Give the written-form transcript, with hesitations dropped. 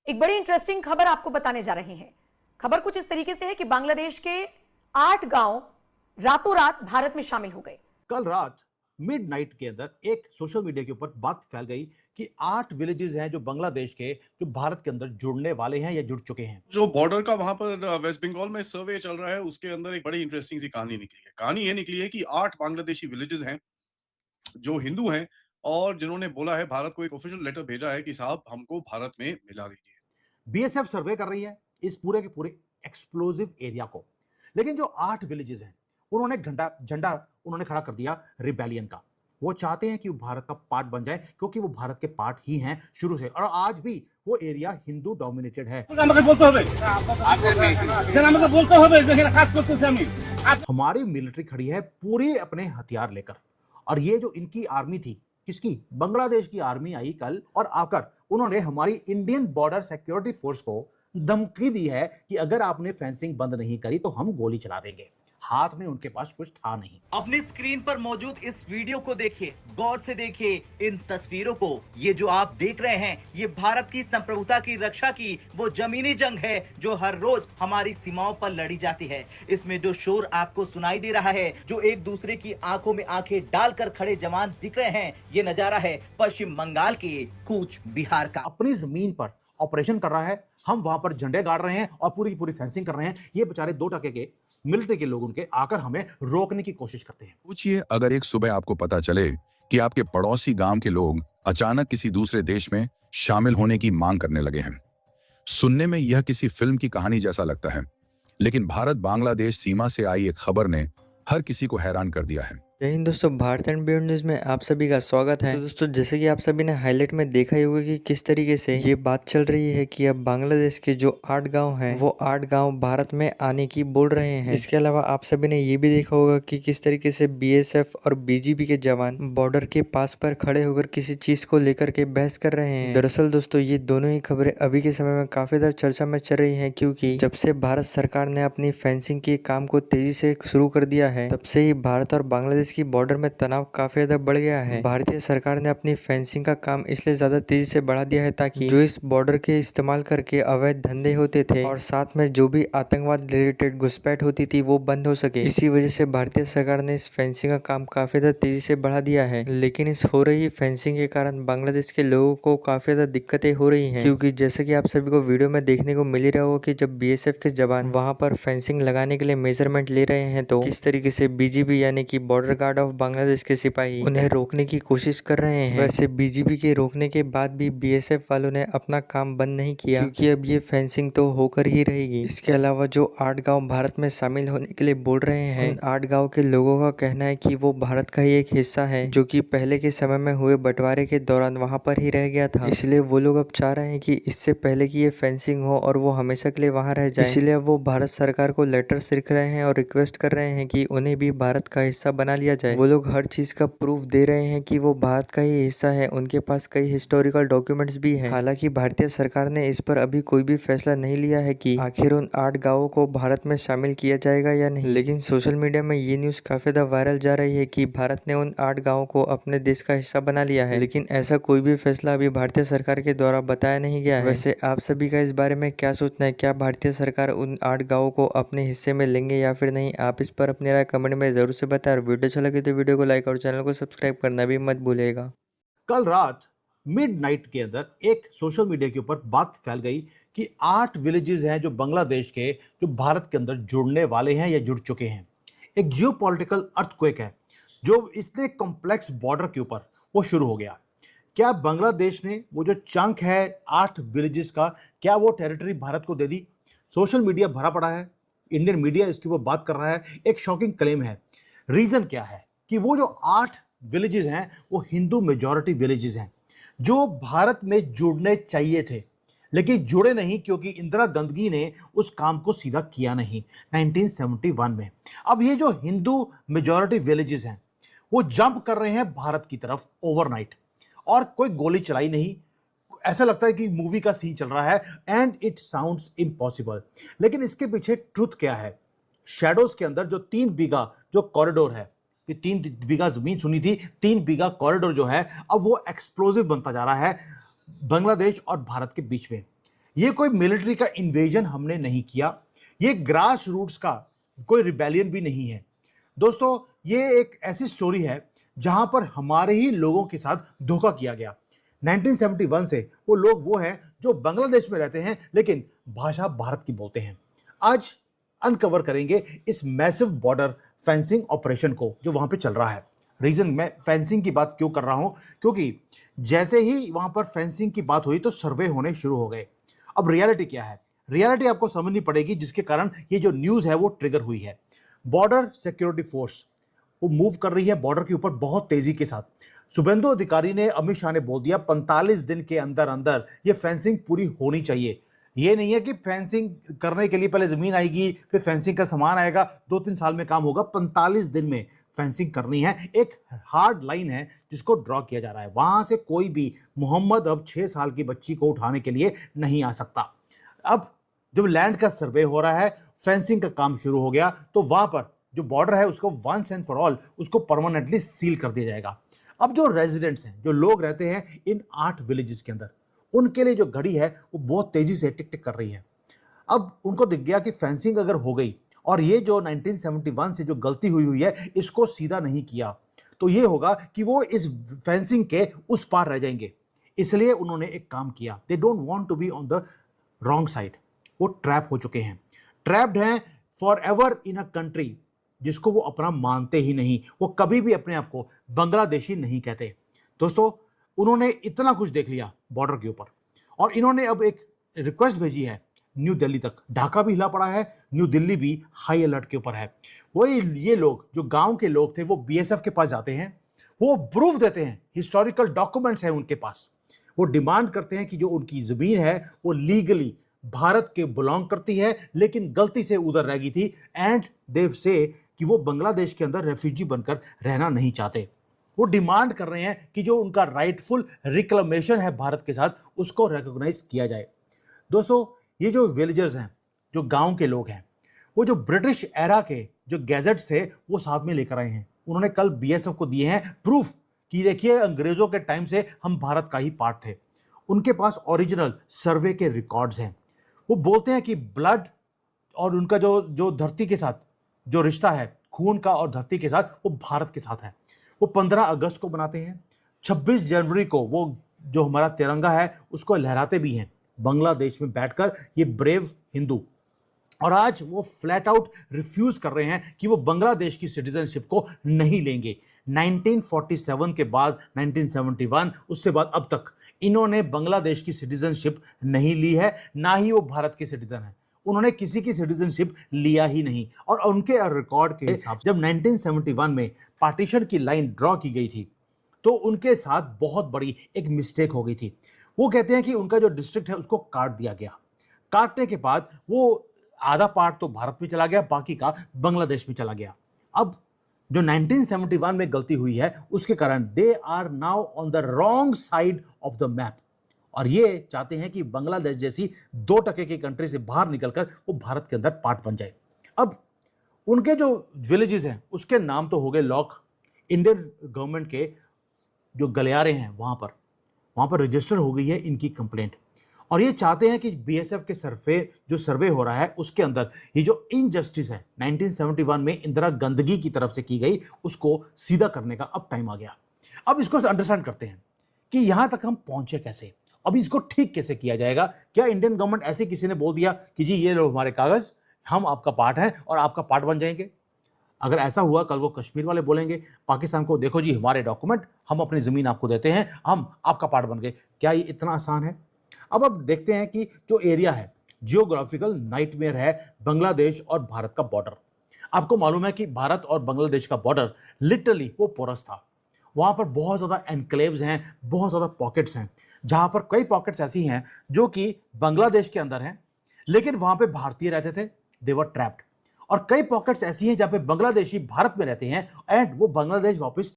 एक बड़ी इंटरेस्टिंग खबर आपको बताने जा रहे हैं। खबर कुछ इस तरीके से है कि बांग्लादेश के 8 गांव रातों रात भारत में शामिल हो गए। कल रात मिडनाइट के अंदर एक सोशल मीडिया के ऊपर बात फैल गई कि 8 विलेजेस हैं जो बांग्लादेश के जो भारत के अंदर जुड़ने वाले हैं या जुड़ चुके हैं। जो बॉर्डर का वहाँ पर वेस्ट बंगाल में सर्वे चल रहा है, उसके अंदर एक बड़ी इंटरेस्टिंग सी कहानी निकली है। कहानी ये निकली है कि 8 बांग्लादेशी विलेजेस हैं, जो हिंदू हैं और जिन्होंने बोला है भारत को एक ऑफिशियल लेटर भेजा है कि साहब हमको भारत में मिला दीजिए। बीएसएफ सर्वे कर रही है इस पूरे के पूरे एक्सप्लोसिव एरिया को। लेकिन जो 8 विलेजेस हैं उन्होंने झंडा झंडा उन्होंने खड़ा कर दिया रिबेलियन का। वो चाहते हैं कि वो भारत का पार्ट बन जाए क्योंकि वो भारत के पार्ट ही हैं शुरू से, और आज भी वो एरिया हिंदू डोमिनेटेड है। हमारी मिलिट्री खड़ी है पूरी अपने हथियार लेकर, और ये जो इनकी आर्मी थी, किसकी, बांग्लादेश की आर्मी आई कल और आकर उन्होंने हमारी इंडियन बॉर्डर सिक्योरिटी फोर्स को धमकी दी है कि अगर आपने फेंसिंग बंद नहीं करी तो हम गोली चला देंगे। हाथ में उनके पास कुछ था नहीं। अपनी स्क्रीन पर मौजूद इस वीडियो को देखिए, गौर से देखिए इन तस्वीरों को। ये जो आप देख रहे हैं, ये भारत की संप्रभुता की रक्षा की वो जमीनी जंग है जो हर रोज हमारी सीमाओं पर लड़ी जाती है। इसमें जो शोर आपको सुनाई दे रहा है, जो एक दूसरे की आंखों में आंखें डालकर खड़े जवान दिख रहे हैं, ये नजारा है पश्चिम बंगाल के कूच बिहार का। अपनी जमीन पर ऑपरेशन कर रहा है, हम वहां पर झंडे गाड़ रहे हैं और पूरी की पूरी फेंसिंग कर रहे हैं। ये बेचारे 2 टके के मिलिट्री के लोग उनके आकर हमें रोकने की कोशिश करते हैं। पूछिए, अगर एक सुबह आपको पता चले कि आपके पड़ोसी गांव के लोग अचानक किसी दूसरे देश में शामिल होने की मांग करने लगे हैं। सुनने में यह किसी फिल्म की कहानी जैसा लगता है, लेकिन भारत बांग्लादेश सीमा से आई एक खबर ने हर किसी को हैरान कर दिया है। जय हिंद दोस्तों, भारत एंड बियॉन्ड न्यूज में आप सभी का स्वागत है। तो दोस्तों, जैसे कि आप सभी ने हाईलाइट में देखा ही होगा कि किस तरीके से ये बात चल रही है कि अब बांग्लादेश के जो 8 गांव हैं वो 8 गांव भारत में आने की बोल रहे हैं। इसके अलावा आप सभी ने ये भी देखा होगा कि किस तरीके से बीएसएफ और बीजीबी के जवान बॉर्डर के पास पर खड़े होकर किसी चीज को लेकर के बहस कर रहे हैं। दरअसल दोस्तों, ये दोनों ही खबरें अभी के समय में काफी ज्यादा चर्चा में चल रही है, क्योंकि जब से भारत सरकार ने अपनी फेंसिंग के काम को तेजी से शुरू कर दिया है, तब से ही भारत और बांग्लादेश की बॉर्डर में तनाव काफी ज्यादा बढ़ गया है। भारतीय सरकार ने अपनी फेंसिंग का काम इसलिए ज्यादा तेजी से बढ़ा दिया है ताकि जो इस बॉर्डर के इस्तेमाल करके अवैध धंधे होते थे और साथ में जो भी आतंकवाद रिलेटेड घुसपैठ होती थी वो बंद हो सके। इसी वजह से भारतीय सरकार ने इस फेंसिंग का काम काफी ज्यादा तेजी से बढ़ा दिया है। लेकिन इस हो रही फेंसिंग के कारण बांग्लादेश के लोगों को काफी ज्यादा दिक्कतें हो रही है, क्योंकि जैसे कि आप सभी को वीडियो में देखने को मिल ही रहा होगा कि जब बीएसएफ के जवान वहां पर फेंसिंग लगाने के लिए मेजरमेंट ले रहे हैं तो किस तरीके से बीजीबी यानी कि बॉर्डर गार्ड ऑफ बांग्लादेश के सिपाही उन्हें रोकने की कोशिश कर रहे हैं। वैसे बीजीबी के रोकने के बाद भी बीएसएफ वालों ने अपना काम बंद नहीं किया, क्योंकि अब ये फेंसिंग तो होकर ही रहेगी। इसके अलावा जो 8 गांव भारत में शामिल होने के लिए बोल रहे हैं, उन 8 गांव के लोगों का कहना है कि वो भारत का ही एक हिस्सा है, जो कि पहले के समय में हुए बंटवारे के दौरान वहां पर ही रह गया था। इसलिए वो लोग अब चाह रहे हैं कि इससे पहले की ये फेंसिंग हो और वो हमेशा के लिए वहां रह जाए। इसलिए अब वो भारत सरकार को लेटर्स लिख रहे हैं और रिक्वेस्ट कर रहे हैं कि उन्हें भी भारत का हिस्सा बना लिया जाए। वो लोग हर चीज का प्रूफ दे रहे हैं कि वो भारत का ही हिस्सा है। उनके पास कई हिस्टोरिकल डॉक्यूमेंट्स भी हैं। हालांकि भारतीय सरकार ने इस पर अभी कोई भी फैसला नहीं लिया है कि आखिर उन 8 गांवों को भारत में शामिल किया जाएगा या नहीं। लेकिन सोशल मीडिया में ये न्यूज काफी ज्यादा वायरल जा रही है कि भारत ने उन 8 गांवों को अपने देश का हिस्सा बना लिया है, लेकिन ऐसा कोई भी फैसला अभी भारतीय सरकार के द्वारा बताया नहीं गया है। वैसे आप सभी का इस बारे में क्या सोचना है? क्या भारतीय सरकार उन 8 गांवों को अपने हिस्से में लेंगे या फिर नहीं? आप इस पर अपनी राय कमेंट में जरूर से बताएं, और वीडियो अच्छा लगे तो वीडियो को लाइक और चैनल को सब्सक्राइब करना भी मत भूलिएगा। कल रात मिडनाइट के अंदर एक सोशल मीडिया के ऊपर बात फैल गई कि 8 विलेजेस हैं जो बांग्लादेश के जो भारत के अंदर जुड़ने वाले हैं या जुड़ चुके हैं। एक जियोपॉलिटिकल अर्थक्वेक है जो इतने कॉम्प्लेक्स बॉर्डर के ऊपर वो शुरू हो गया। क्या बांग्लादेश ने वो जो चंक है 8 विलेजेस का, क्या वो टेरिटरी भारत को दे दी? सोशल मीडिया भरा पड़ा है, इंडियन मीडिया इसके ऊपर बात कर रहा है। एक शॉकिंग क्लेम है। रीजन क्या है कि वो जो 8 विलेजेस हैं वो हिंदू मेजॉरिटी विलेजेस हैं जो भारत में जुड़ने चाहिए थे, लेकिन जुड़े नहीं क्योंकि इंदिरा गांधी ने उस काम को सीधा किया नहीं 1971 में। अब ये जो हिंदू मेजॉरिटी विलेजेस हैं वो जंप कर रहे हैं भारत की तरफ ओवरनाइट, और कोई गोली चलाई नहीं। ऐसा लगता है कि मूवी का सीन चल रहा है एंड इट साउंड्स इम्पॉसिबल। लेकिन इसके पीछे ट्रुथ क्या है? शैडोज के अंदर जो 3 बीघा जो कॉरिडोर है, ये 3 बीघा जमीन सुनी थी, 3 बीघा कॉरिडोर जो है अब वो एक्सप्लोसिव बनता जा रहा है बांग्लादेश और भारत के बीच में। ये कोई मिलिट्री का इन्वेजन हमने नहीं किया, ये ग्रास रूट्स का कोई रिबेलियन भी नहीं है। दोस्तों, ये एक ऐसी स्टोरी है जहां पर हमारे ही लोगों के साथ धोखा किया गया। 1971 से वो लोग वो हैं जो बांग्लादेश में रहते हैं लेकिन भाषा भारत की बोलते हैं। आज अनकवर करेंगे इस मैसिव बॉर्डर फेंसिंग ऑपरेशन को जो वहां पे चल रहा है। रीजन मैं फेंसिंग की बात क्यों कर रहा हूं, क्योंकि जैसे ही वहां पर फेंसिंग की बात हुई तो सर्वे होने शुरू हो गए। अब रियलिटी क्या है, रियलिटी आपको समझनी पड़ेगी, जिसके कारण ये जो न्यूज़ है वो ट्रिगर हुई है। बॉर्डर सिक्योरिटी फोर्स वो मूव कर रही है बॉर्डर के ऊपर बहुत तेजी के साथ। शुभेंदु अधिकारी ने, अमित शाह ने बोल दिया 45 दिन के अंदर अंदर ये फेंसिंग पूरी होनी चाहिए। ये नहीं है कि फेंसिंग करने के लिए पहले जमीन आएगी फिर फेंसिंग का सामान आएगा, 2-3 साल में काम होगा। 45 दिन में फेंसिंग करनी है। एक हार्ड लाइन है जिसको ड्रॉ किया जा रहा है। वहां से कोई भी मोहम्मद अब 6 साल की बच्ची को उठाने के लिए नहीं आ सकता। अब जब लैंड का सर्वे हो रहा है, फेंसिंग का काम शुरू हो गया, तो वहां पर जो बॉर्डर है उसको वंस एंड फॉर ऑल उसको परमानेंटली सील कर दिया जाएगा। अब जो रेजिडेंट्स हैं, जो लोग रहते हैं इन 8 विलेजेस के अंदर, उनके लिए जो घड़ी है वो बहुत तेजी से टिक टिक कर रही है। अब उनको दिख गया कि फेंसिंग अगर हो गई और ये जो 1971 से जो गलती हुई है इसको सीधा नहीं किया तो ये होगा कि वो इस फेंसिंग के उस पार रह जाएंगे। इसलिए उन्होंने एक काम किया, they don't want to be on the wrong side. वो ट्रैप हो चुके हैं, ट्रैप्ड हैं for ever in a country जिसको वो अपना मानते ही नहीं। वो कभी भी अपने आप को बांग्लादेशी नहीं कहते। दोस्तों, उन्होंने इतना कुछ देख लिया बॉर्डर के ऊपर और इन्होंने अब एक रिक्वेस्ट भेजी है न्यू दिल्ली तक। ढाका भी हिला पड़ा है, न्यू दिल्ली भी हाई अलर्ट के ऊपर है। वही ये लोग जो गांव के लोग थे वो बीएसएफ के पास जाते हैं, वो प्रूफ देते हैं, हिस्टोरिकल डॉक्यूमेंट्स हैं उनके पास। वो डिमांड करते हैं कि जो उनकी जमीन है वो लीगली भारत के बिलोंग करती है लेकिन गलती से उधर रह गई थी, एंड देव से कि वो बांग्लादेश के अंदर रेफ्यूजी बनकर रहना नहीं चाहते। वो डिमांड कर रहे हैं कि जो उनका राइटफुल रिक्लेमेशन है भारत के साथ उसको रिकॉग्नाइज किया जाए। दोस्तों, ये जो विलेजर्स हैं, जो गांव के लोग हैं, वो जो ब्रिटिश एरा के जो गैजेट्स थे वो साथ में लेकर आए हैं। उन्होंने कल बीएसएफ को दिए हैं प्रूफ कि देखिए अंग्रेजों के टाइम से हम भारत का ही पार्ट थे। उनके पास ओरिजिनल सर्वे के रिकॉर्ड्स हैं। वो बोलते हैं कि ब्लड और उनका जो धरती के साथ जो रिश्ता है, खून का और धरती के साथ, वो भारत के साथ है। वो 15 अगस्त को बनाते हैं, 26 जनवरी को वो जो हमारा तिरंगा है उसको लहराते भी हैं बांग्लादेश में बैठकर, ये ब्रेव हिंदू। और आज वो फ्लैट आउट रिफ्यूज कर रहे हैं कि वो बांग्लादेश की सिटीजनशिप को नहीं लेंगे। 1947 के बाद 1971, उससे बाद अब तक इन्होंने बांग्लादेश की सिटीजनशिप नहीं ली है, ना ही वो भारत के सिटीजन हैं। उन्होंने किसी की सिटीजनशिप लिया ही नहीं। और उनके रिकॉर्ड के हिसाब से जब 1971 में पार्टीशन की लाइन ड्रॉ की गई थी तो उनके साथ बहुत बड़ी एक मिस्टेक हो गई थी। वो कहते हैं कि उनका जो डिस्ट्रिक्ट है उसको काट दिया गया। काटने के बाद वो आधा पार्ट तो भारत में चला गया, बाकी का बांग्लादेश में चला गया। अब जो 1971 में गलती हुई है उसके कारण they are now on the wrong side of the map, और ये चाहते हैं कि बांग्लादेश जैसी 2% की कंट्री से बाहर निकलकर वो भारत के अंदर पार्ट बन जाए। अब उनके जो विलेजेस हैं उसके नाम तो हो गए लॉक। इंडियन गवर्नमेंट के जो गलियारे हैं वहाँ पर रजिस्टर हो गई है इनकी कंप्लेंट, और ये चाहते हैं कि बीएसएफ के सर्वे हो रहा है उसके अंदर ये जो इनजस्टिस है 1971 में इंदिरा गंदगी की तरफ से की गई उसको सीधा करने का अब टाइम आ गया। अब इसको अंडरस्टैंड करते हैं कि यहाँ तक हम पहुँचे कैसे, अभी इसको ठीक कैसे किया जाएगा। क्या इंडियन गवर्नमेंट ऐसे किसी ने बोल दिया कि जी ये लो हमारे कागज, हम आपका पार्ट हैं और आपका पार्ट बन जाएंगे? अगर ऐसा हुआ कल वो कश्मीर वाले बोलेंगे पाकिस्तान को, देखो जी हमारे डॉक्यूमेंट, हम अपनी ज़मीन आपको देते हैं, हम आपका पार्ट बन गए। क्या ये इतना आसान है? अब देखते हैं कि जो एरिया है, जियोग्राफिकल नाइटमेयर है बांग्लादेश और भारत का बॉर्डर। आपको मालूम है कि भारत और बांग्लादेश का बॉर्डर लिटरली वो पोरस था। वहाँ पर बहुत ज़्यादा एनक्लेव्स हैं, बहुत ज़्यादा पॉकेट्स हैं, जहाँ पर कई पॉकेट्स ऐसी हैं जो कि बांग्लादेश के अंदर हैं लेकिन वहाँ पे भारतीय रहते थे, दे वर ट्रैप्ड। और कई पॉकेट्स ऐसी हैं जहाँ पे बांग्लादेशी भारत में रहते हैं एंड वो बांग्लादेश वापस